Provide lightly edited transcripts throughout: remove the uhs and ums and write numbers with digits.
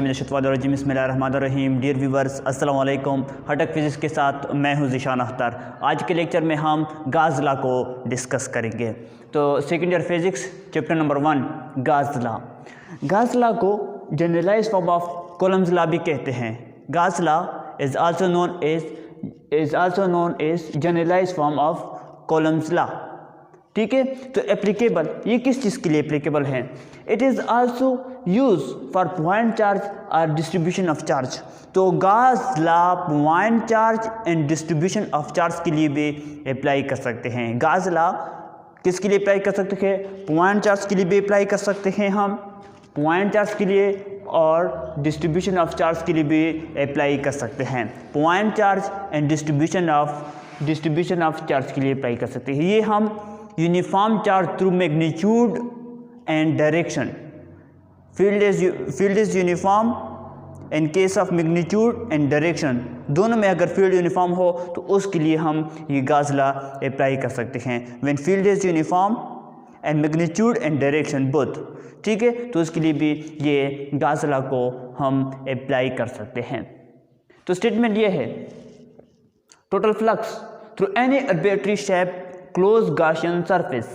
बिस्मिल्लाहिर्रहमानिर्रहीम बिस्मिल्लाहिर्रहमानिर्रहीम। Dear viewers, अस्सलाम वालेकुम। खटक फिज़िक्स के साथ मैं हूं ज़ीशान अख्तर। आज के लेक्चर में हम गाज़ लॉ को डिस्कस करेंगे। तो second year physics chapter number 1 Gauss law. Gauss law को generalise form of Coulomb's law भी कहते हैं। Gauss law is also known as generalise form of Coulomb's law. ठीक है, तो एप्लीकेबल ये किस चीज़ के लिए एप्लीकेबल है? It is also use for point charge और डिस्ट्रीब्यूशन ऑफ चार्ज। तो gauze law point charge and distribution of charge के लिए भी अप्लाई कर सकते हैं। गाज़ लॉ किसके लिए अप्लाई कर सकते हैं? पॉइंट चार्ज के लिए भी अप्लाई कर सकते हैं हम, पॉइंट चार्ज के लिए, और डिस्ट्रीब्यूशन ऑफ चार्ज के लिए भी अप्लाई कर सकते हैं। Point charge and distribution of charge के लिए अप्लाई कर सकते हैं। ये हम uniform charge through magnitude and direction, field is uniform in case of magnitude and direction, दोनों में अगर फील्ड यूनिफॉर्म हो तो उसके लिए हम ये गाज़ लॉ अप्लाई कर सकते हैं। When field is uniform and magnitude and direction both, ठीक है, तो उसके लिए भी ये गाज़ लॉ को हम अप्लाई कर सकते हैं। तो स्टेटमेंट ये है, total flux through any arbitrary shape closed Gaussian surface.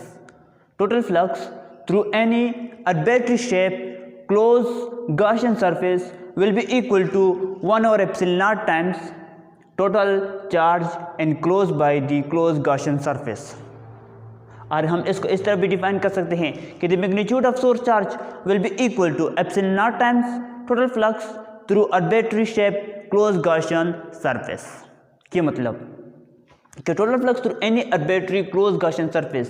Total flux through any arbitrary shape closed Gaussian surface will be equal to 1 over epsilon naught times total charge enclosed by the closed Gaussian surface. और हम इसको इस तरह भी define कर सकते हैं कि the magnitude of source charge will be equal to epsilon naught times total flux through arbitrary shape closed Gaussian surface। क्या मतलब कि total flux through any arbitrary close Gaussian surface,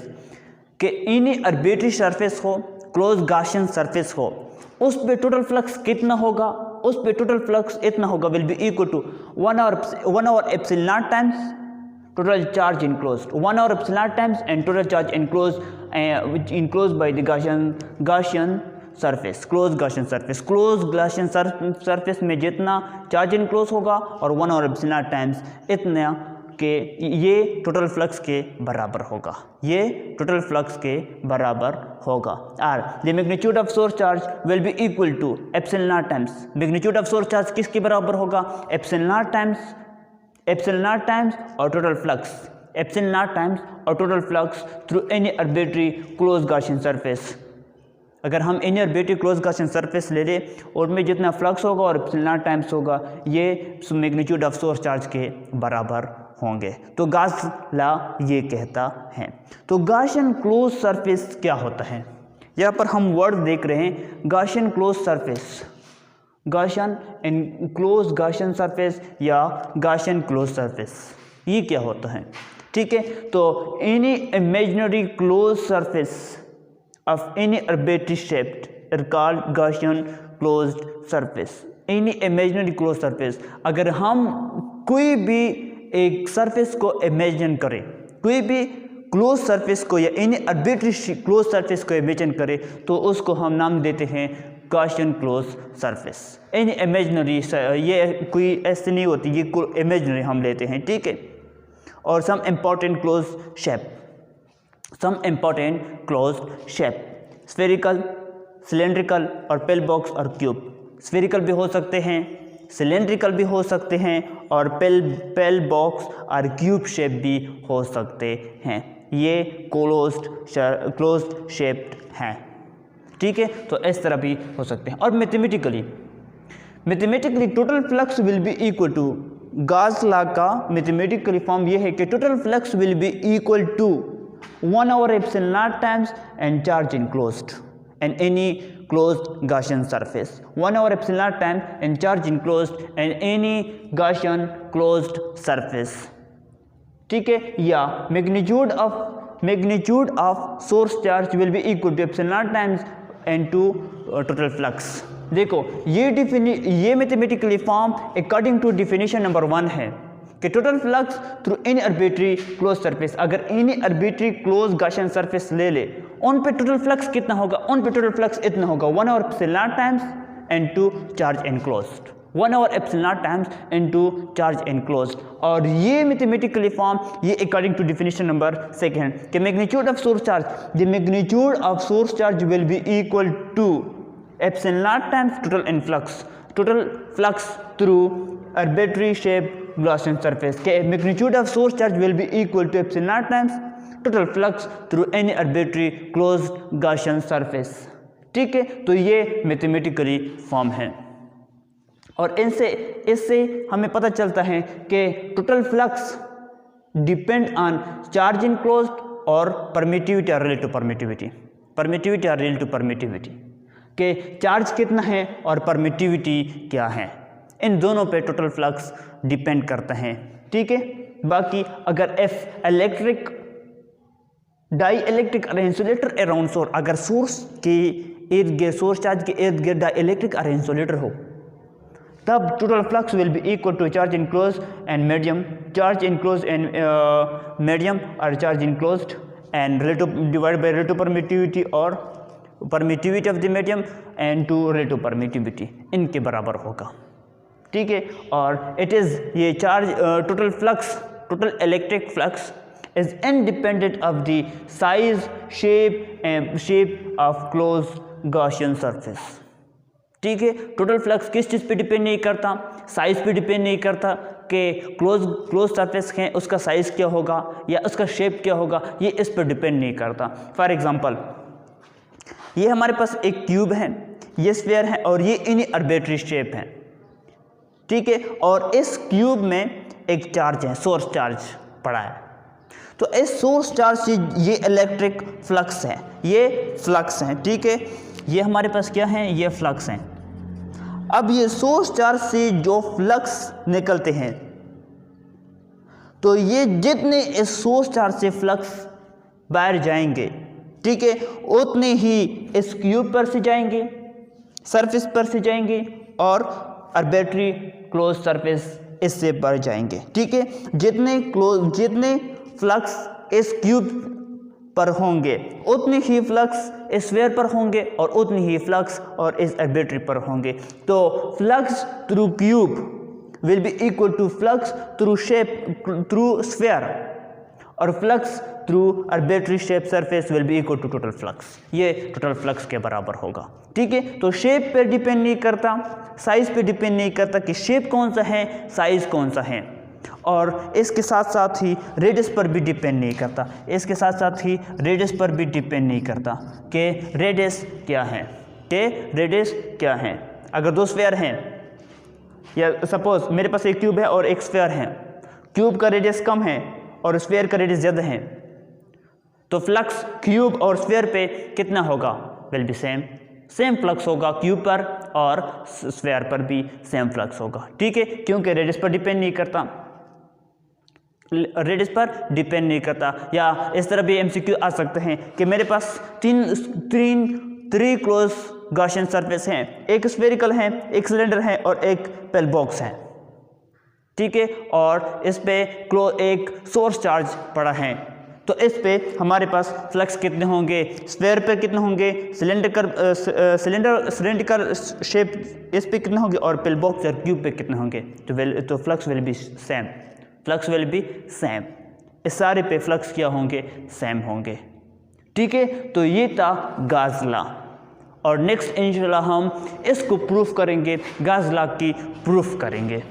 कि एनी आर्बिट्रेरी सरफेस हो, close Gaussian surface हो, उस पे total flux कितना होगा? उस पे टोटल फ्लक्स इतना होगा, will be equal to 1 over epsilon naught times total charge enclosed, 1 over epsilon naught times and total charge enclosed by the Gaussian surface, close Gaussian surface. Close Gaussian surface में जितना charge enclose होगा और 1 over epsilon naught times इतना कि ये total flux के बराबर होगा, ये टोटल फ्लक्स के बराबर होगा। और the magnitude of source charge will be equal to epsilon naught times, magnitude of source charge किसके बराबर होगा? एप्सिलॉन नॉट टाइम्स और total flux, epsilon naught times और total flux through any arbitrary close Gaussian surface. अगर हम any arbitrary close Gaussian surface ले लें और में जितना फ्लक्स होगा और एप्सिलॉन नॉट टाइम्स होगा, ये मैग्नीट्यूड ऑफ सोर्स चार्ज के बराबर होंगे। तो गाज़ लॉ ये कहता है। तो गॉसियन क्लोज सरफेस क्या होता है? यहाँ पर हम वर्ड देख रहे हैं, Gaussian close surface, Gaussian enclose Gaussian surface या गॉसियन क्लोज सरफेस, ये क्या होता है? ठीक है, तो any imaginary close surface of any arbitrary shape are called Gaussian closed surface. Any imaginary close surface, अगर हम कोई भी एक सरफेस को इमेजिन करें, कोई भी क्लोज सरफेस को या एनी आर्बिट्रेरी क्लोज सरफेस को इमेजिन करें, तो उसको हम नाम देते हैं Gaussian close surface. Any imaginary, ये कोई ऐसे नहीं होती, ये इमेजिनरी हम लेते हैं, ठीक है। और some important close shape, spherical, cylindrical और पिल बॉक्स और क्यूब। स्फेरिकल भी हो सकते हैं, सिलेंड्रिकल भी हो सकते हैं और पेल बॉक्स और क्यूब शेप भी हो सकते हैं। ये क्लोज्ड शेप्ड हैं, ठीक है, तो इस तरह भी हो सकते हैं। और mathematically total flux will be equal to, Gauss law का मैथमेटिकली फॉर्म ये है कि total flux will be equal to 1 over epsilon naught times and charge enclosed and any closed Gaussian surface, 1 over epsilon naught times and charge enclosed and any Gaussian closed surface, ठीक है। या magnitude of source charge will be equal to epsilon naught times and to total flux। देखो ये mathematically form according to definition number 1 है कि total flux through any arbitrary close surface, अगर any arbitrary close Gaussian surface ले ले, उन पे total flux कितना होगा? उन पे टोटल फ्लक्स इतना होगा, 1 over epsilon naught times and to charge enclosed, 1 over epsilon naught times and to charge enclosed. और ये मैथमेटिकली फॉर्म ये अकॉर्डिंग टू डिफिनीशन नंबर 2 कि magnitude of source charge, the magnitude of source charge will be equal to epsilon naught times total influx, total flux through arbitrary shaped Gaussian surface के magnitude of source charge will be equal to epsilon naught times total flux through any arbitrary closed Gaussian surface। ठीक है, तो ये mathematically form है और इससे हमें पता चलता है कि total flux depend on charge enclosed और परमिटिविटी और रिलेटिव परमिटिविटी और रिलेटिव परमिटिविटी के चार्ज कितना है और परमिटिविटी क्या है, इन दोनों पे टोटल फ्लक्स डिपेंड करते हैं। ठीक है, बाकी अगर if electric dielectric insulator around source, अगर सोर्स के इर्द गिर्द सोर्स चार्ज के इर्द गिर्द डाई इलेक्ट्रिक इंसुलेटर हो तब total flux will be equal to charge enclose and medium, charge enclose and medium और charge enclosed and relative divide by relative permittivity और permittivity of the medium and to relative permittivity, इनके बराबर होगा। ठीक है, और इट इज़ ये charge total flux, total electric flux is independent of the size shape of close Gaussian surface. ठीक है, टोटल फ्लक्स किस चीज़ पे डिपेंड नहीं करता, साइज पे डिपेंड नहीं करता कि क्लोज सरफेस है उसका साइज़ क्या होगा या उसका शेप क्या होगा, ये इस पर डिपेंड नहीं करता। फॉर एग्जांपल ये हमारे पास एक क्यूब है, ये स्फीयर है और ये इन्हीं आर्बिट्ररी शेप है। ठीक है, और इस क्यूब में एक चार्ज है, सोर्स चार्ज पड़ा है, तो इस सोर्स चार्ज से ये इलेक्ट्रिक फ्लक्स है, ये फ्लक्स है। ठीक है, ये हमारे पास क्या है, ये फ्लक्स हैं। अब ये सोर्स चार्ज से जो फ्लक्स निकलते हैं तो ये जितने इस सोर्स चार्ज से फ्लक्स बाहर जाएंगे, ठीक है, उतने ही इस क्यूब पर से जाएंगे, सरफेस पर से जाएंगे और आर्बिट्ररी क्लोज सरफेस इससे बढ़ जाएंगे। ठीक है, जितने फ्लक्स इस क्यूब पर होंगे उतने ही फ्लक्स इस स्फीयर पर होंगे और उतने ही फ्लक्स और इस आर्बिट्ररी पर होंगे। तो flux through cube will be equal to flux through sphere और flux through arbitrary shape surface will be equal to total flux, ये टोटल फ्लक्स के बराबर होगा। ठीक है, तो शेप पे डिपेंड नहीं करता, साइज पे डिपेंड नहीं करता कि शेप कौन सा है, साइज कौन सा है, और इसके साथ साथ ही रेडियस पर भी डिपेंड नहीं करता, इसके साथ साथ ही रेडियस पर भी डिपेंड नहीं करता कि रेडियस क्या है, क्या है। अगर दो स्फीयर हैं या सपोज मेरे पास एक क्यूब है और एक स्फीयर है, क्यूब का रेडियस कम है और स्फीयर का रेडियस ज़्यादा है, तो फ्लक्स क्यूब और स्फीयर पे कितना होगा, विल बी सेम फ्लक्स होगा क्यूब पर और स्फीयर पर भी सेम फ्लक्स होगा। ठीक है, क्योंकि रेडियस पर डिपेंड नहीं करता, या इस तरह भी एमसीक्यू आ सकते हैं कि मेरे पास तीन क्लोज गॉसियन सरफेस हैं, एक स्फेरिकल है, एक सिलेंडर है और एक पेल बॉक्स है। ठीक है, और इस पे एक सोर्स चार्ज पड़ा है, तो इस पे हमारे पास फ्लक्स कितने होंगे, स्फीयर पर कितने होंगे, सिलेंडर शेप इस पे कितने होंगे और पेल बॉक्स और क्यूब पे कितने होंगे, तो फ्लक्स विल बी सेम, इस सारे पे फ्लक्स क्या होंगे, सेम होंगे। ठीक है, तो ये था गॉस लॉ, और नेक्स्ट इंशाल्लाह हम इसको प्रूफ करेंगे, गॉस लॉ की प्रूफ करेंगे।